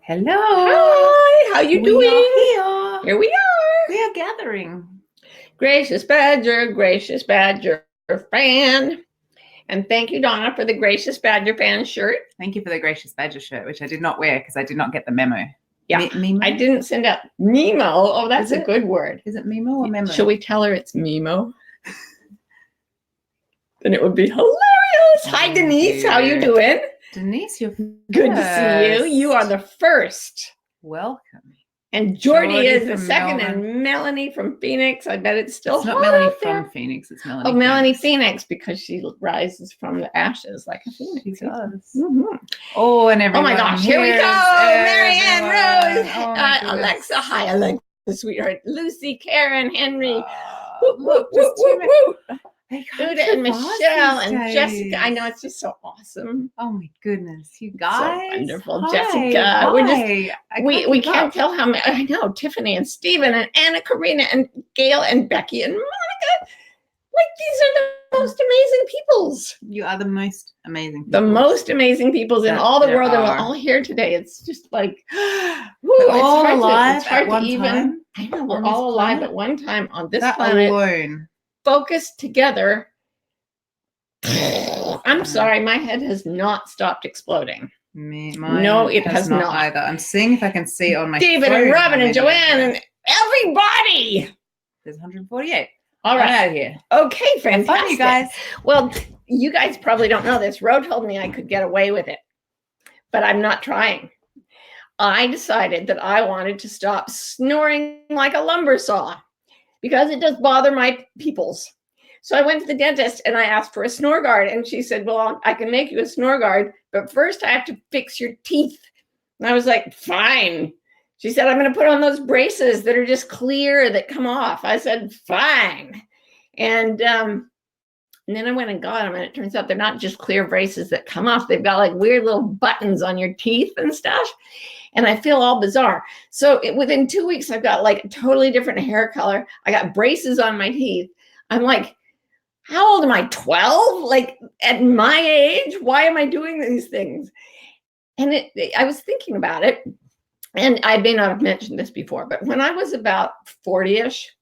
Hello. Hi, how you doing? Are Here we are. We are gathering. Gracious Badger fan. And thank you, Donna, for the Gracious Badger fan shirt. Thank you for the Gracious Badger shirt, which I did not wear because I did not get the memo. Yeah, Memo? I didn't send out Memo. Oh, that's a good word. Is it Memo or memo? Shall we tell her it's Memo? Then it would be hilarious. Hi, Denise. Dear. How you doing? Denise, you're good to see you. You are the first. Welcome. And Jordy is the from second, Melbourne. and Melanie from Phoenix. I bet it's still It's not hot Melanie out there. from Phoenix. It's Melanie. Oh, Melanie Phoenix, because she rises from the ashes like a phoenix. She does. Mm-hmm. Oh, and everyone. Oh my gosh, here we go. Marianne Rose, Alexa. Hi, Alexa, sweetheart. Lucy, Karen, Henry. Look, just two minutes. Uda and Michelle and Jessica. I know, it's just so awesome. Oh my goodness, you guys. So wonderful. Hi, Jessica. hi. We can't tell how many. I know, Tiffany and Stephen and Anna Karina and Gail and Becky and Monica. Like, these are the most amazing peoples. You are the most amazing peoples. The most amazing peoples in all the world. And we're all here today. It's just like, we're all alive at one time. I know, we're all alive at one time on this planet alone. Focused together. I'm sorry, my head has not stopped exploding. No, it has not either. I'm seeing if I can see on my David phone and Robin and Joanne and everybody. There's 148. All right, out of here. Okay, fantastic. Fun, you guys. Well, you guys probably don't know this. Ro told me I could get away with it, but I'm not trying. I decided that I wanted to stop snoring like a lumber saw, because it does bother my peoples. So I went to the dentist and I asked for a snore guard, and she said, well, I can make you a snore guard, but first I have to fix your teeth. And I was like, fine. She said, I'm going to put on those braces that are just clear that come off. I said, fine. And then I went and got them, and it turns out they're not just clear braces that come off. They've got like weird little buttons on your teeth and stuff. And I feel all bizarre. So within 2 weeks, I've got like a totally different hair color. I got braces on my teeth. I'm like, how old am I? 12? Like, at my age, why am I doing these things? And I was thinking about it, and I may not have mentioned this before, but when I was about 40-ish,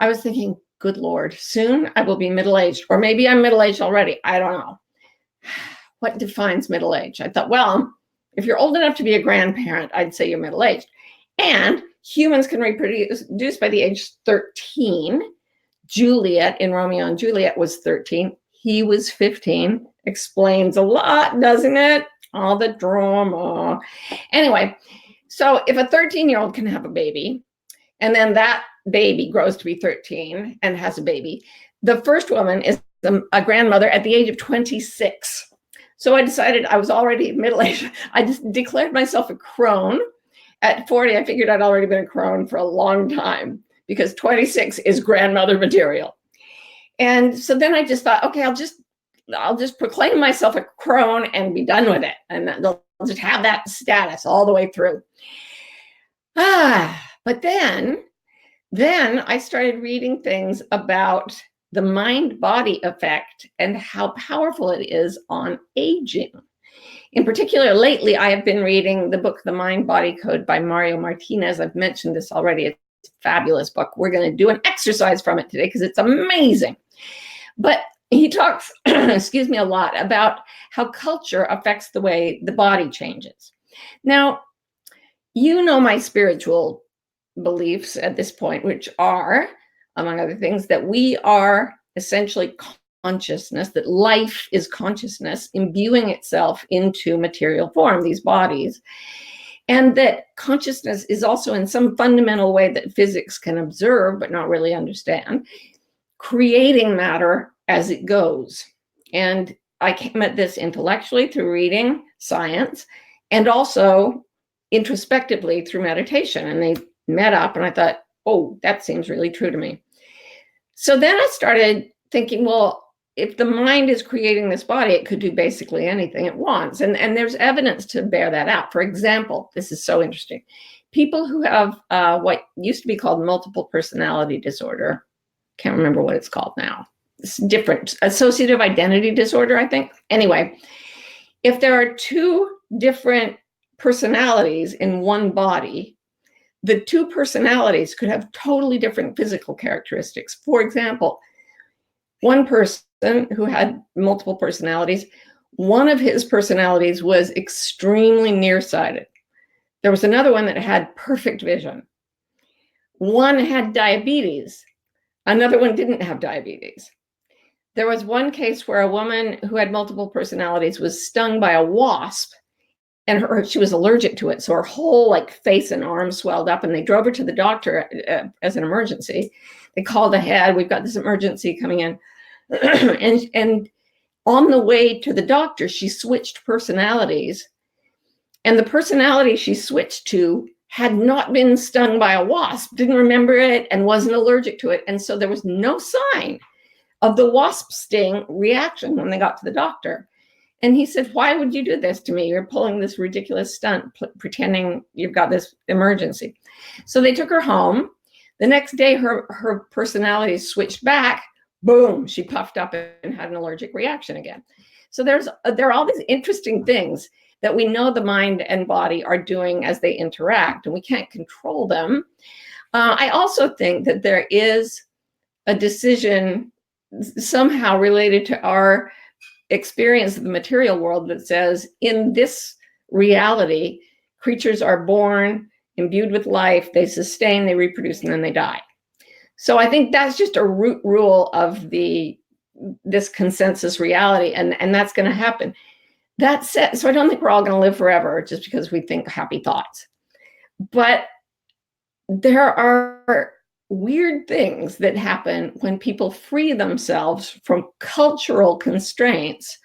I was thinking, good Lord, soon I will be middle-aged, or maybe I'm middle-aged already. I don't know. What defines middle age? I thought, well, if you're old enough to be a grandparent, I'd say you're middle-aged. And humans can reproduce by the age 13. Juliet in Romeo and Juliet was 13. He was 15. Explains a lot, doesn't it? All the drama. Anyway, so if a 13-year-old can have a baby, and then that baby grows to be 13 and has a baby, the first woman is a grandmother at the age of 26. So I decided I was already middle-aged. I just declared myself a crone. At 40, I figured I'd already been a crone for a long time, because 26 is grandmother material. And so then I just thought, okay, I'll just proclaim myself a crone and be done with it. And I'll just have that status all the way through. But then I started reading things about the mind-body effect and how powerful it is on aging. In particular, lately, I have been reading the book, The Mind-Body Code by Mario Martinez. I've mentioned this already. It's a fabulous book. We're going to do an exercise from it today because it's amazing. But he talks, excuse me, a lot about how culture affects the way the body changes. Now, you know my spiritual beliefs at this point, which are, among other things, that we are essentially consciousness, that life is consciousness imbuing itself into material form, these bodies, and that consciousness is also in some fundamental way that physics can observe but not really understand, creating matter as it goes. And I came at this intellectually through reading science and also introspectively through meditation. And they met up and I thought, oh, that seems really true to me. So then I started thinking, well, if the mind is creating this body, it could do basically anything it wants. And there's evidence to bear that out. For example, this is so interesting. People who have what used to be called multiple personality disorder, can't remember what it's called now. It's different. Associative identity disorder, I think. Anyway, if there are two different personalities in one body, the two personalities could have totally different physical characteristics. For example, one person who had multiple personalities, one of his personalities was extremely nearsighted. There was another one that had perfect vision. One had diabetes. Another one didn't have diabetes. There was one case where a woman who had multiple personalities was stung by a wasp, and she was allergic to it. So her whole face and arms swelled up, and they drove her to the doctor as an emergency. They called ahead. We've got this emergency coming in. and on the way to the doctor, she switched personalities. And the personality she switched to had not been stung by a wasp, didn't remember it, and wasn't allergic to it. And so there was no sign of the wasp sting reaction when they got to the doctor. And he said, "Why would you do this to me? You're pulling this ridiculous stunt, pretending you've got this emergency." So they took her home. The next day, her personality switched back. Boom, she puffed up and had an allergic reaction again. So there are all these interesting things that we know the mind and body are doing as they interact, and we can't control them. I also think that there is a decision somehow related to our experience of the material world that says, in this reality, creatures are born, imbued with life, they sustain, they reproduce, and then they die. So I think that's just a root rule of this consensus reality, and that's going to happen. That said, so I don't think we're all going to live forever just because we think happy thoughts. But there are weird things that happen when people free themselves from cultural constraints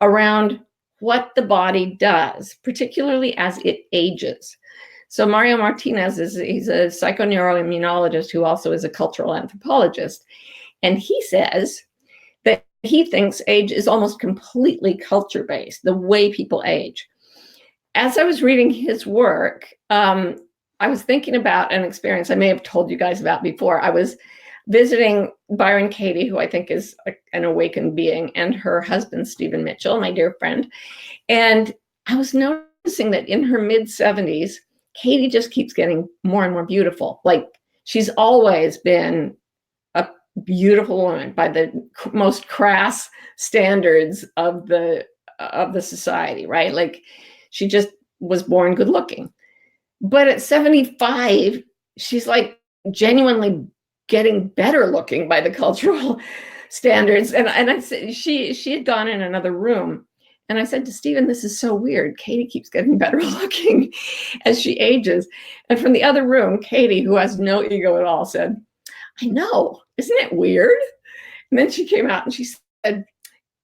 around what the body does, particularly as it ages. So Mario Martinez he's a psychoneuroimmunologist who also is a cultural anthropologist. And he says that he thinks age is almost completely culture-based, the way people age. As I was reading his work, I was thinking about an experience I may have told you guys about before. I was visiting Byron Katie, who I think is an awakened being, and her husband, Stephen Mitchell, my dear friend. And I was noticing that in her mid-70s, Katie just keeps getting more and more beautiful. Like, she's always been a beautiful woman by the most crass standards of the society, right? Like, she just was born good looking. But at 75, she's like genuinely getting better looking by the cultural standards. And I said, she had gone in another room. And I said to Stephen, "This is so weird. Katie keeps getting better looking as she ages." And from the other room, Katie, who has no ego at all, said, "I know, isn't it weird?" And then she came out and she said,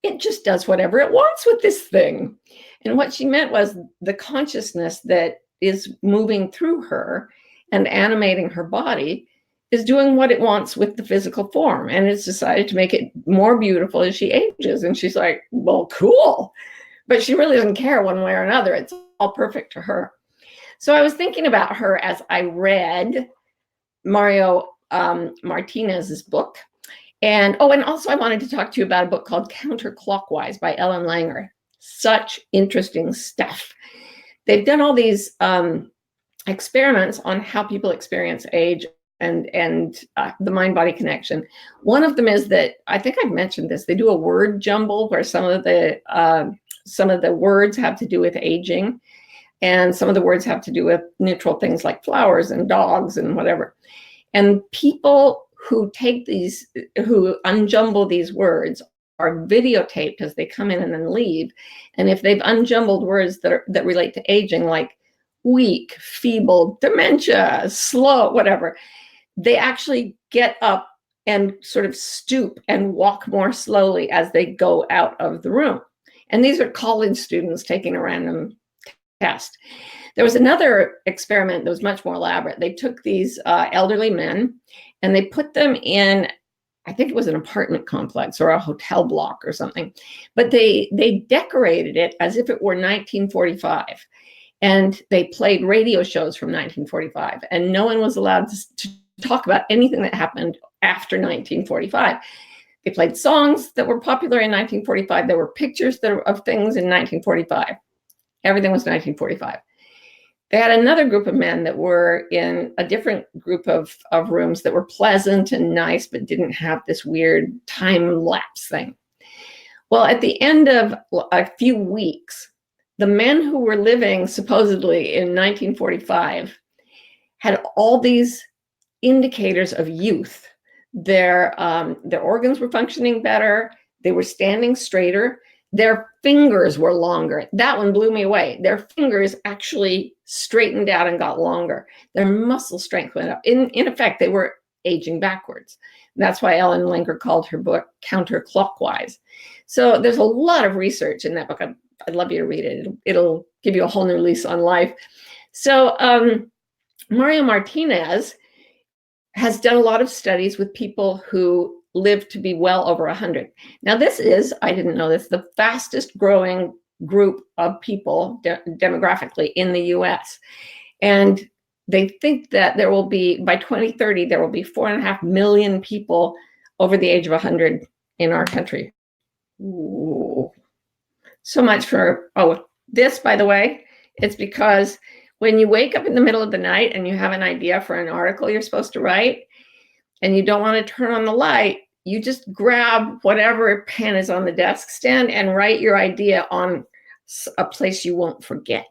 "It just does whatever it wants with this thing." And what she meant was the consciousness that is moving through her and animating her body is doing what it wants with the physical form. And it's decided to make it more beautiful as she ages. And she's like, "Well, cool." But she really doesn't care one way or another. It's all perfect to her. So I was thinking about her as I read Mario Martinez's book. And also I wanted to talk to you about a book called Counterclockwise by Ellen Langer. Such interesting stuff. They've done all these experiments on how people experience age and the mind-body connection. One of them is that, I think I've mentioned this, they do a word jumble where some of the words have to do with aging, and some of the words have to do with neutral things like flowers and dogs and whatever. And people who unjumble these words are videotaped as they come in and then leave. And if they've unjumbled words that relate to aging, like weak, feeble, dementia, slow, whatever, they actually get up and sort of stoop and walk more slowly as they go out of the room. And these are college students taking a random test. There was another experiment that was much more elaborate. They took these elderly men and they put them in, I think it was an apartment complex or a hotel block or something, but they decorated it as if it were 1945. And they played radio shows from 1945, and no one was allowed to talk about anything that happened after 1945. They played songs that were popular in 1945. There were pictures of things in 1945. Everything was 1945. They had another group of men that were in a different group of rooms that were pleasant and nice, but didn't have this weird time lapse thing. Well, at the end of a few weeks, the men who were living supposedly in 1945 had all these indicators of youth. Their organs were functioning better. They were standing straighter. Their fingers were longer. That one blew me away. Their fingers actually straightened out and got longer. Their muscle strength went up. In effect, they were aging backwards. That's why Ellen Lenker called her book Counterclockwise. So there's a lot of research in that book. I'd love you to read it. It'll give you a whole new lease on life. So Mario Martinez has done a lot of studies with people who live to be well over 100. Now, this is, I didn't know this, the fastest growing group of people demographically in the US. And they think that there will be, by 2030, there will be 4.5 million people over the age of 100 in our country. Ooh. So much for, this, by the way, it's because when you wake up in the middle of the night and you have an idea for an article you're supposed to write, and you don't want to turn on the light, you just grab whatever pen is on the desk stand and write your idea on a place you won't forget.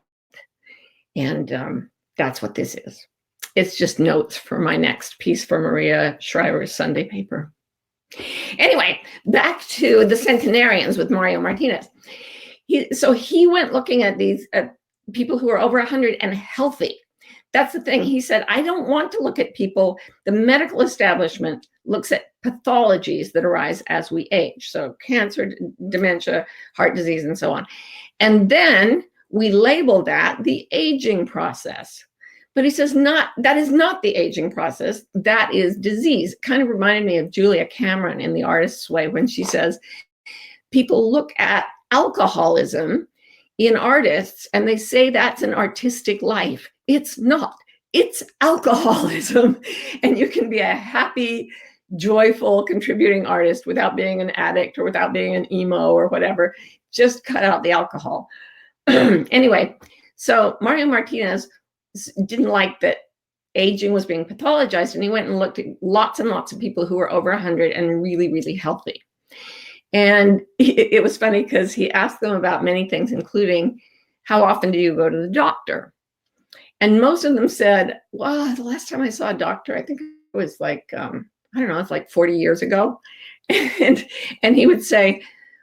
And that's what this is. It's just notes for my next piece for Maria Shriver's Sunday paper. Anyway, back to the centenarians with Mario Martinez. So he went looking at these people who are over 100 and healthy. That's the thing. He said, I don't want to look at people. The medical establishment looks at pathologies that arise as we age. So cancer, dementia, heart disease, and so on. And then we label that the aging process. But he says, that is not the aging process. That is disease. It kind of reminded me of Julia Cameron in The Artist's Way when she says, people look at alcoholism in artists and they say that's an artistic life. It's not. It's alcoholism. And you can be a happy, joyful, contributing artist without being an addict or without being an emo or whatever. Just cut out the alcohol. Anyway, so Mario Martinez didn't like that aging was being pathologized, and he went and looked at lots and lots of people who were over 100 and really, really healthy. And it was funny because he asked them about many things, including how often do you go to the doctor? And most of them said, well, the last time I saw a doctor, I think it was like, I don't know, it's like 40 years ago. And he would say,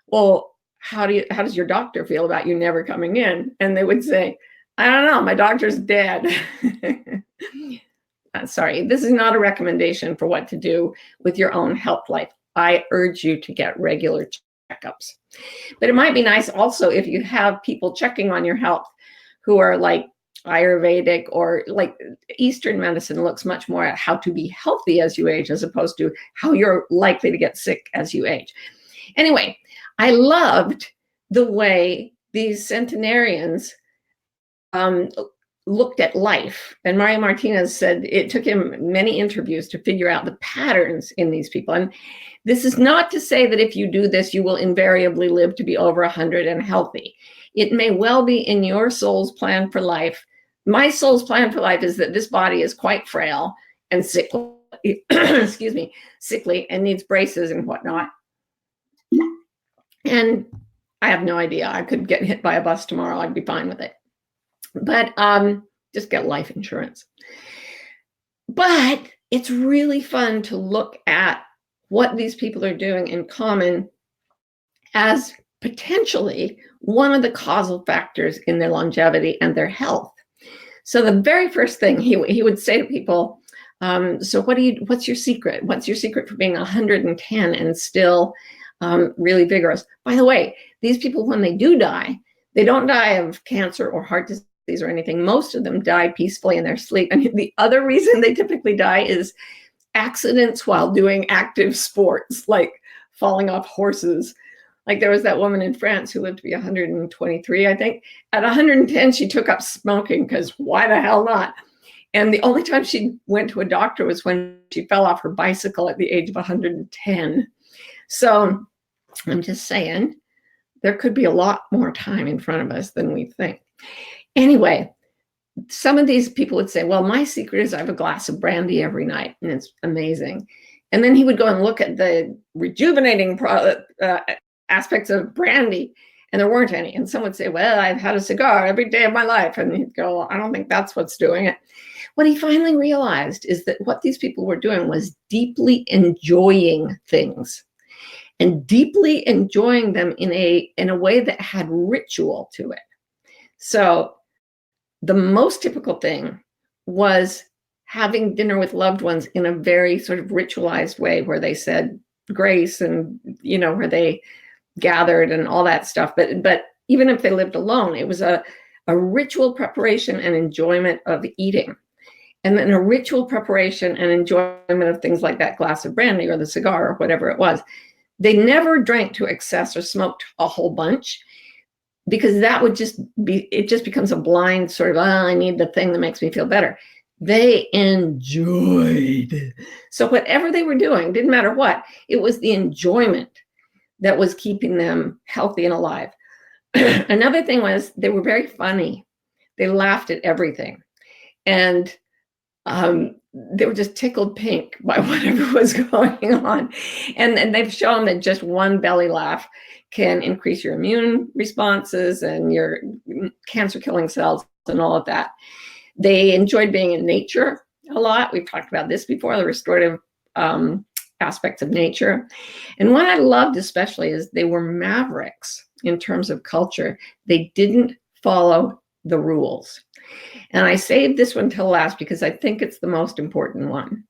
well, how does your doctor feel about you never coming in? And they would say, I don't know, my doctor's dead. Sorry, this is not a recommendation for what to do with your own health life. I urge you to get regular checkups. But it might be nice also if you have people checking on your health who are like Ayurvedic, or like Eastern medicine looks much more at how to be healthy as you age as opposed to how you're likely to get sick as you age. Anyway, I loved the way these centenarians looked at life. And Mario Martinez said it took him many interviews to figure out the patterns in these people. And this is not to say that if you do this, you will invariably live to be over 100 and healthy. It may well be in your soul's plan for life. My soul's plan for life is that this body is quite frail and sickly, excuse me, sickly, and needs braces and whatnot. And I have no idea. I could get hit by a bus tomorrow. I'd be fine with it. But just get life insurance. But it's really fun to look at what these people are doing in common as potentially one of the causal factors in their longevity and their health. So the very first thing he would say to people, so what's your secret? What's your secret for being 110 and still really vigorous? By the way, these people, when they do die, they don't die of cancer or heart disease or anything. Most of them die peacefully in their sleep. And the other reason they typically die is accidents while doing active sports, like falling off horses. Like there was that woman in France who lived to be 123, I think. At 110, she took up smoking because why the hell not? And the only time she went to a doctor was when she fell off her bicycle at the age of 110. So I'm just saying, there could be a lot more time in front of us than we think. Anyway, some of these people would say, well, my secret is I have a glass of brandy every night, and it's amazing. And then he would go and look at the rejuvenating aspects of brandy, and there weren't any. And some would say, well, I've had a cigar every day of my life. And he'd go, well, I don't think that's what's doing it. What he finally realized is that what these people were doing was deeply enjoying things, and deeply enjoying them in a way that had ritual to it. So the most typical thing was having dinner with loved ones in a very sort of ritualized way, where they said grace and, where they gathered and all that stuff. But even if they lived alone, it was a ritual preparation and enjoyment of eating. And then a ritual preparation and enjoyment of things like that glass of brandy or the cigar or whatever it was. They never drank to excess or smoked a whole bunch, because that would it just becomes a blind sort of, I need the thing that makes me feel better. They enjoyed. So whatever they were doing, didn't matter what, it was the enjoyment that was keeping them healthy and alive. Another thing was they were very funny. They laughed at everything. And they were just tickled pink by whatever was going on. And they've shown that just one belly laugh can increase your immune responses and your cancer killing cells and all of that. They enjoyed being in nature a lot. We've talked about this before, the restorative aspects of nature. And what I loved especially is they were mavericks in terms of culture. They didn't follow the rules. And I saved this one till last because I think it's the most important one.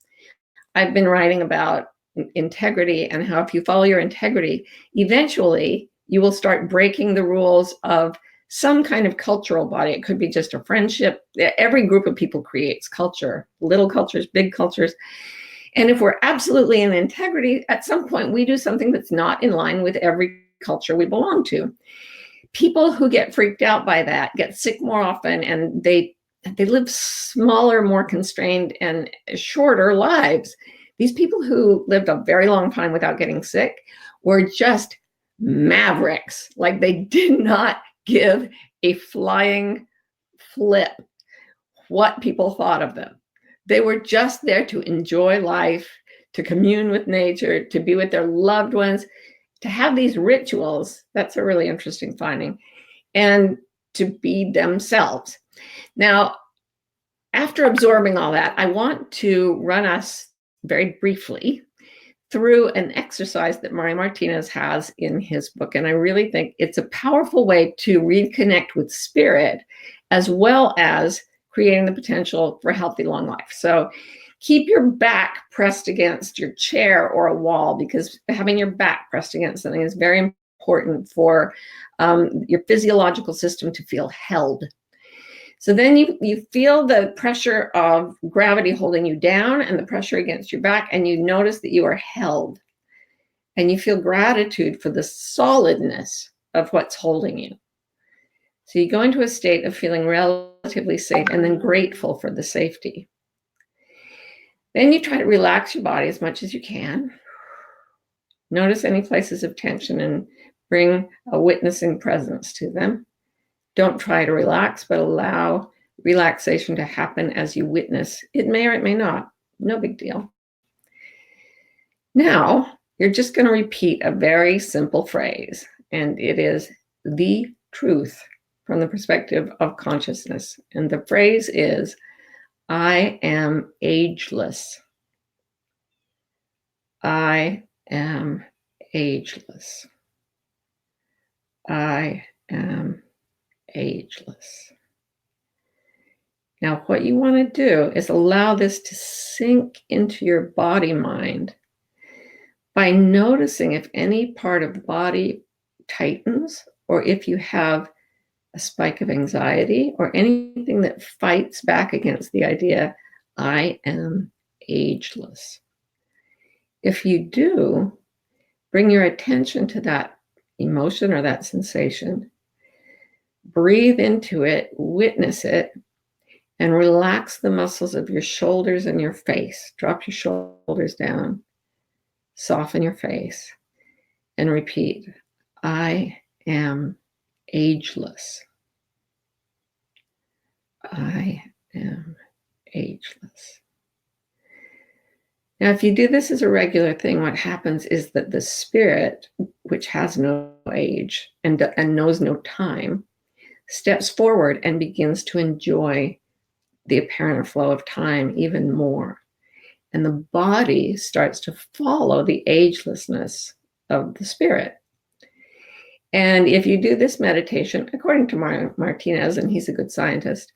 I've been writing about integrity and how if you follow your integrity, eventually you will start breaking the rules of some kind of cultural body. It could be just a friendship. Every group of people creates culture, little cultures, big cultures. And if we're absolutely in integrity, at some point we do something that's not in line with every culture we belong to. People who get freaked out by that get sick more often, and they live smaller, more constrained and shorter lives. These people who lived a very long time without getting sick were just mavericks. Like, they did not give a flying flip what people thought of them. They were just there to enjoy life, to commune with nature, to be with their loved ones, to have these rituals. That's a really interesting finding. And to be themselves. Now, after absorbing all that, I want to run us very briefly through an exercise that Mario Martinez has in his book. And I really think it's a powerful way to reconnect with spirit, as well as creating the potential for a healthy, long life. So keep your back pressed against your chair or a wall, because having your back pressed against something is very important for your physiological system to feel held. So then you feel the pressure of gravity holding you down and the pressure against your back, and you notice that you are held. And you feel gratitude for the solidness of what's holding you. So you go into a state of feeling relatively safe and then grateful for the safety. Then you try to relax your body as much as you can. Notice any places of tension and bring a witnessing presence to them. Don't try to relax, but allow relaxation to happen as you witness. It may or it may not. No big deal. Now, you're just going to repeat a very simple phrase, and it is the truth from the perspective of consciousness. And the phrase is, I am ageless. I am ageless. I am ageless. Now, what you want to do is allow this to sink into your body mind by noticing if any part of the body tightens, or if you have a spike of anxiety or anything that fights back against the idea, I am ageless. If you do, bring your attention to that emotion or that sensation. Breathe into it, witness it, and relax the muscles of your shoulders and your face. Drop your shoulders down, soften your face, and repeat, I am ageless. I am ageless. Now, if you do this as a regular thing, what happens is that the spirit, which has no age and knows no time, steps forward and begins to enjoy the apparent flow of time even more. And the body starts to follow the agelessness of the spirit. And if you do this meditation, according to Mario Martinez, and he's a good scientist,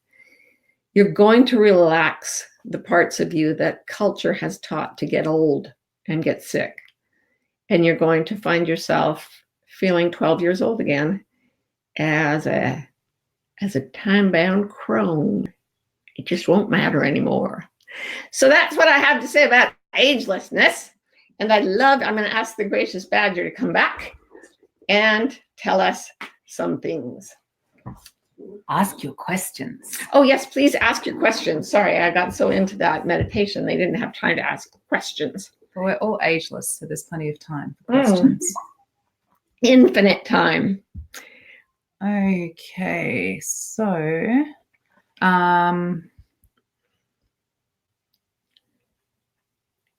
you're going to relax the parts of you that culture has taught to get old and get sick. And you're going to find yourself feeling 12 years old again as a time-bound crone. It just won't matter anymore. So that's what I have to say about agelessness. And I'm going to ask the gracious badger to come back and tell us some things. Ask your questions. Oh, yes, please ask your questions. Sorry, I got so into that meditation, they didn't have time to ask questions. But we're all ageless, so there's plenty of time for questions. Infinite time. Okay, so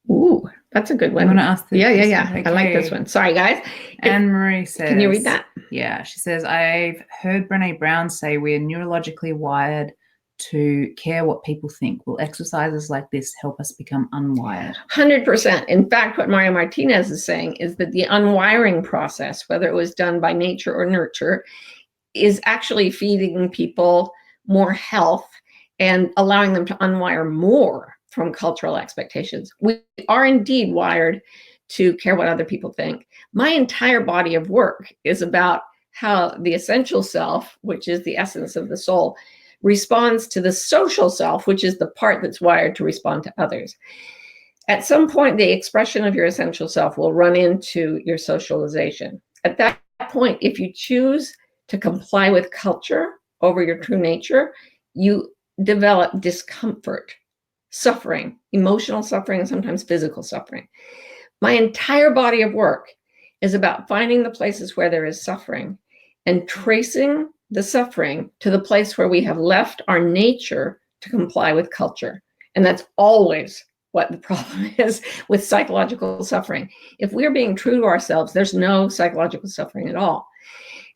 ooh, that's a good one. I want to ask Yeah. Okay. I like this one. Sorry, guys. Anne-Marie says, can you read that? Yeah, she says, I've heard Brené Brown say we're neurologically wired to care what people think. Will exercises like this help us become unwired? 100%. In fact, what Mario Martinez is saying is that the unwiring process, whether it was done by nature or nurture, is actually feeding people more health and allowing them to unwire more from cultural expectations. We are indeed wired to care what other people think. My entire body of work is about how the essential self, which is the essence of the soul, responds to the social self, which is the part that's wired to respond to others. At some point, the expression of your essential self will run into your socialization. At that point, if you choose to comply with culture over your true nature, you develop discomfort, suffering, emotional suffering, and sometimes physical suffering. My entire body of work is about finding the places where there is suffering and tracing the suffering to the place where we have left our nature to comply with culture. And that's always what the problem is with psychological suffering. If we're being true to ourselves, there's no psychological suffering at all.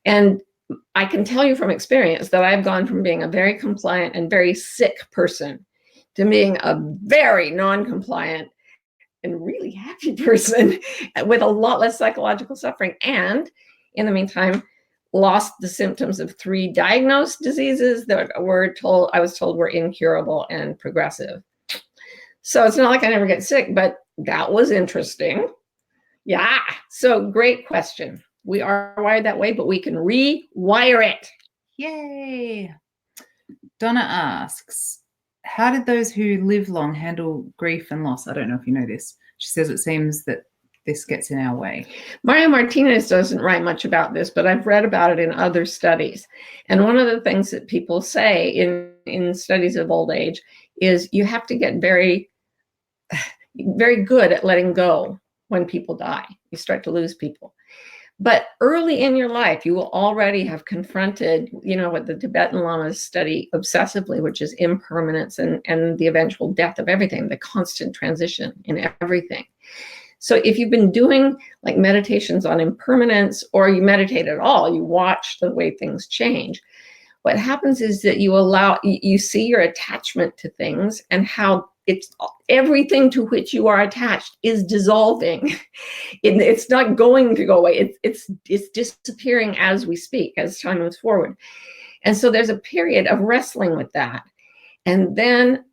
And I can tell you from experience that I've gone from being a very compliant and very sick person to being a very non-compliant and really happy person with a lot less psychological suffering. And in the meantime, lost the symptoms of 3 diagnosed diseases that I was told were incurable and progressive. So it's not like I never get sick, but that was interesting. Yeah. So great question. We are wired that way, but we can rewire it. Yay. Donna asks, how did those who live long handle grief and loss? I don't know if you know this. She says it seems that this gets in our way. Mario Martinez doesn't write much about this, but I've read about it in other studies. And one of the things that people say in studies of old age is you have to get very, very good at letting go when people die. You start to lose people. But early in your life, you will already have confronted, what the Tibetan Lamas study obsessively, which is impermanence and the eventual death of everything, the constant transition in everything. So if you've been doing like meditations on impermanence, or you meditate at all, you watch the way things change, what happens is that you see your attachment to things and how it's everything to which you are attached is dissolving. It's not going to go away. It's disappearing as we speak, as time moves forward. And so there's a period of wrestling with that. And then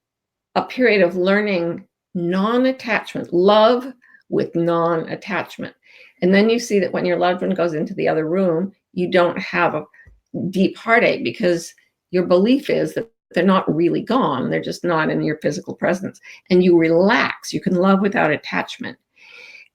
a period of learning non-attachment, love with non-attachment. And then you see that when your loved one goes into the other room, you don't have a deep heartache because your belief is that they're not really gone. They're just not in your physical presence. And you relax. You can love without attachment.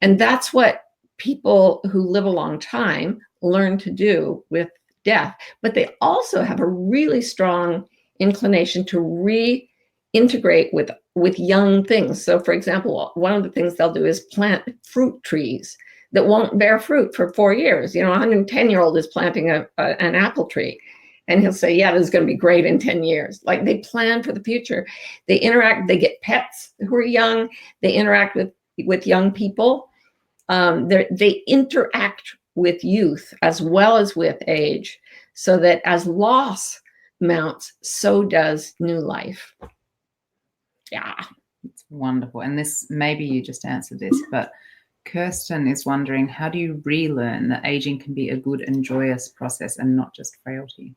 And that's what people who live a long time learn to do with death. But they also have a really strong inclination to reintegrate with young things. So for example, one of the things they'll do is plant fruit trees that won't bear fruit for 4 years. A 110-year-old is planting an apple tree. And he'll say, yeah, this is going to be great in 10 years. Like, they plan for the future. They interact, they get pets who are young. They interact with young people. They interact with youth as well as with age, so that as loss mounts, so does new life. Yeah. It's wonderful. And this, maybe you just answered this, but Kirsten is wondering, how do you relearn that aging can be a good and joyous process and not just frailty?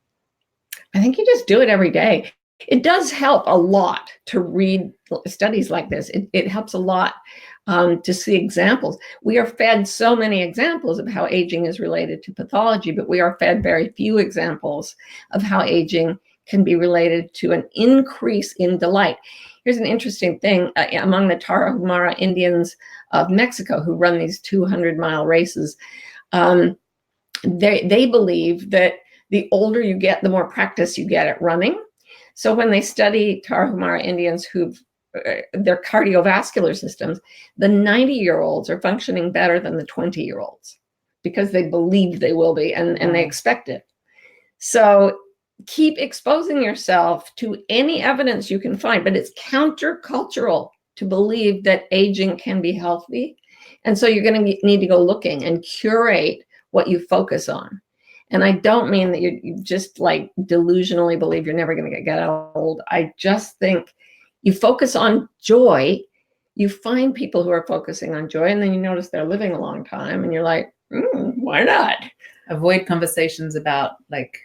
I think you just do it every day. It does help a lot to read studies like this. It helps a lot to see examples. We are fed so many examples of how aging is related to pathology, but we are fed very few examples of how aging can be related to an increase in delight. Here's an interesting thing. Among the Tarahumara Indians of Mexico, who run these 200-mile races, they believe that the older you get, the more practice you get at running. So when they study Tarahumara Indians who've their cardiovascular systems, the 90-year-olds are functioning better than the 20-year-olds because they believe they will be, and they expect it. So keep exposing yourself to any evidence you can find, but it's countercultural to believe that aging can be healthy. And so you're going to need to go looking and curate what you focus on. And I don't mean that you just like delusionally believe you're never going to get old. I just think you focus on joy. You find people who are focusing on joy, and then you notice they're living a long time, and you're like, why not? Avoid conversations about like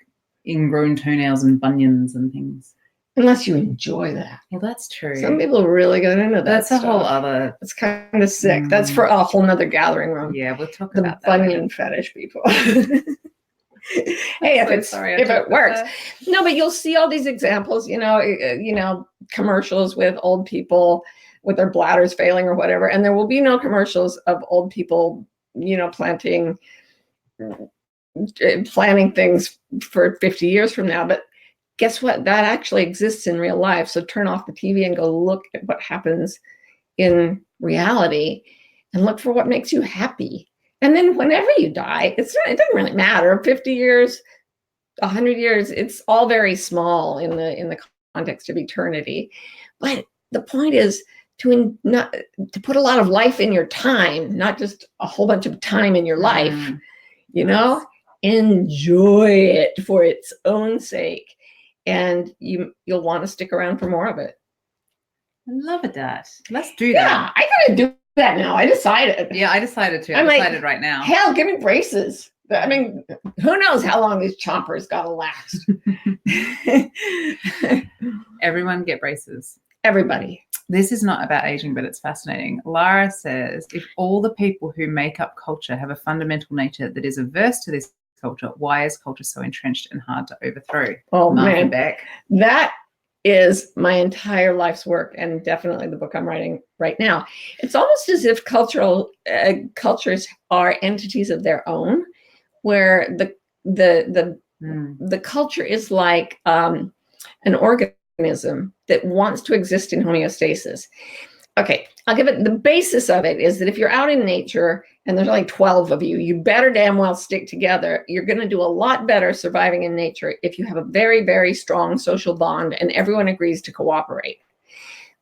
ingrown toenails and bunions and things. Unless you enjoy that. Well, that's true. Some people really get into that. That's stuff. a whole other. It's kind of sick. That's for a whole nother gathering room. Yeah, we'll talk the about that. bunion fetish people. Hey, if it works. No, but you'll see all these examples, commercials with old people with their bladders failing or whatever. And there will be no commercials of old people, planting things for 50 years from now. But guess what? That actually exists in real life. So turn off the TV and go look at what happens in reality and look for what makes you happy. And then whenever you die, it doesn't really matter. 50 years, 100 years, it's all very small in the context of eternity. But the point is to put a lot of life in your time, not just a whole bunch of time in your life. Enjoy it for its own sake, and you'll want to stick around for more of it. I love that. Let's do that. Yeah, I gotta do that now. I decided. Yeah, I decided to. I decided right now. Hell, give me braces. I mean, who knows how long these chompers gotta last? Everyone get braces. Everybody. This is not about aging, but it's fascinating. Lara says, if all the people who make up culture have a fundamental nature that is averse to this culture, why is culture so entrenched and hard to overthrow? Oh, man. Beck. That is my entire life's work, and definitely the book I'm writing right now. It's almost as if cultures are entities of their own, where the culture is like an organism that wants to exist in homeostasis. Okay, I'll give it, the basis of it is that if you're out in nature and there's only 12 of you, you better damn well stick together. You're going to do a lot better surviving in nature if you have a very, very strong social bond and everyone agrees to cooperate.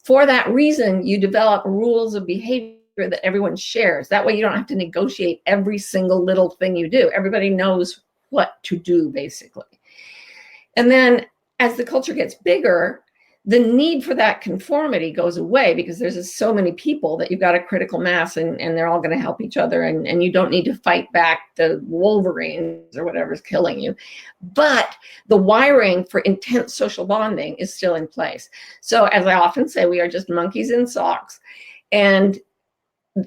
For that reason, you develop rules of behavior that everyone shares. That way you don't have to negotiate every single little thing you do. Everybody knows what to do, basically. And then as the culture gets bigger, the need for that conformity goes away because there's so many people that you've got a critical mass and they're all going to help each other, and you don't need to fight back the wolverines or whatever's killing you. But the wiring for intense social bonding is still in place. So as I often say, we are just monkeys in socks. And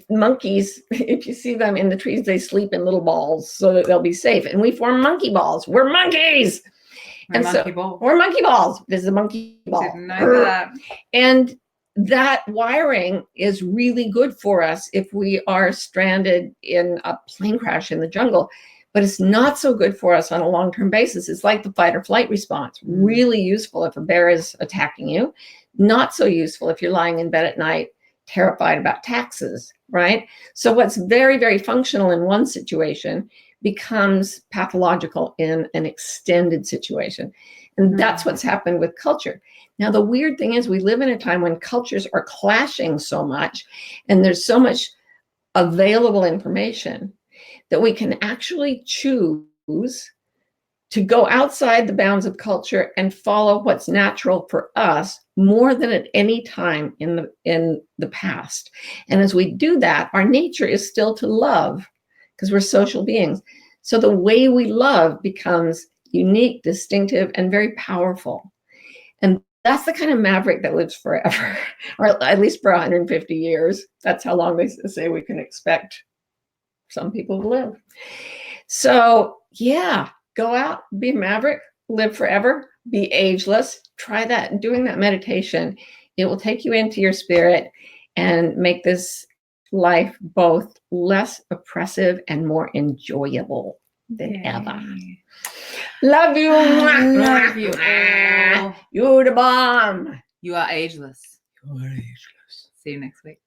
monkeys, if you see them in the trees, they sleep in little balls so that they'll be safe. And we form monkey balls. We're monkeys. We're monkey balls. This is a monkey ball. Didn't know that. And that wiring is really good for us if we are stranded in a plane crash in the jungle, but it's not so good for us on a long-term basis. It's like the fight or flight response. Really useful if a bear is attacking you. Not so useful if you're lying in bed at night terrified about taxes, right? So what's very, very functional in one situation becomes pathological in an extended situation. And that's what's happened with culture. Now, the weird thing is we live in a time when cultures are clashing so much, and there's so much available information that we can actually choose to go outside the bounds of culture and follow what's natural for us more than at any time in the past. And as we do that, our nature is still to love, because we're social beings. So the way we love becomes unique, distinctive, and very powerful. And that's the kind of maverick that lives forever, or at least for 150 years. That's how long they say we can expect some people to live. So yeah, go out, be a maverick, live forever, be ageless. Try that. Doing that meditation, it will take you into your spirit and make this life both less oppressive and more enjoyable than ever. Love you. I love you all. You're the bomb. You are ageless. You're ageless. See you next week.